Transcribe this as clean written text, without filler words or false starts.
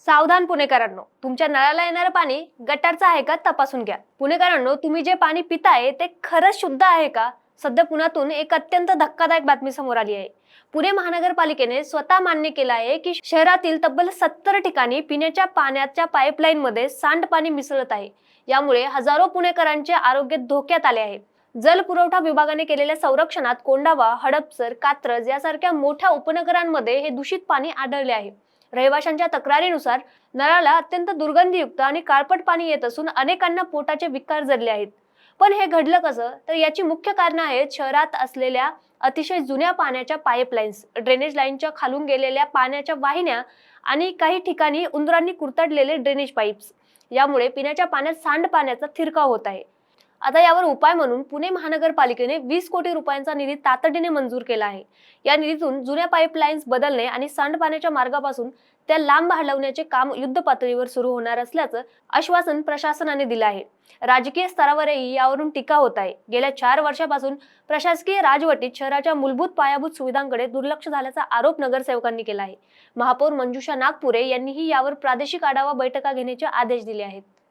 सावधान पुणेकरांनो, तुमच्या नळाला येणारं पाणी गटारचं आहे का तपासून घ्या. पुणेकरांनो, तुम्ही जे पाणी पिताय ते खरंच शुद्ध आहे का? सध्या पुण्यातून एक अत्यंत धक्कादायक बातमी समोर आली आहे. पुणे महानगरपालिकेने स्वतः मान्य केलं आहे की शहरातील तब्बल 70 ठिकाणी पिण्याच्या पाण्याच्या पाईपलाईन मध्ये सांडपाणी मिसळत आहे. यामुळे हजारो पुणेकरांचे आरोग्य धोक्यात आले आहे. जल पुरवठा विभागाने केलेल्या संरक्षणात कोंडावा, हडपसर, कात्रज यासारख्या मोठ्या उपनगरांमध्ये हे दूषित पाणी आढळले आहे. रहिवाशांच्या तक्रारीनुसार नळाला अत्यंत दुर्गंधीयुक्त आणि काळपट पाणी येत असून अनेकांना पोटाचे विकार जडले आहेत. पण हे घडलं कसं? तर याची मुख्य कारणं आहेत शहरात असलेल्या अतिशय जुन्या पाण्याच्या पाईपलाईन्स, ड्रेनेज लाईनच्या खालून गेलेल्या पाण्याच्या वाहिन्या आणि काही ठिकाणी उंदरांनी कुरतडलेले ड्रेनेज पाईप्स. यामुळे पिण्याच्या पाण्यात सांडपाण्याचा थिरकाव होत आहे. आता यावर उपाय म्हणून पुणे महानगरपालिकेने 20 कोटी रुपयांचा निधी तातडीने मंजूर केला आहे. या निधीतून जुन्या पाईपलाईन्स बदलणे आणि सांडपाण्याच्या मार्गापासून त्या लांब हलवण्याचे काम युद्ध पातळीवर सुरू होणार असल्याचं आश्वासन प्रशासनाने दिलं आहे. राजकीय स्तरावरही यावरून टीका होत आहे. गेल्या 4 वर्षापासून प्रशासकीय राजवटीत शहराच्या मूलभूत पायाभूत सुविधांकडे दुर्लक्ष झाल्याचा आरोप नगरसेवकांनी केला आहे. महापौर मंजुषा नागपुरे यांनीही यावर प्रादेशिक आढावा बैठका घेण्याचे आदेश दिले आहेत.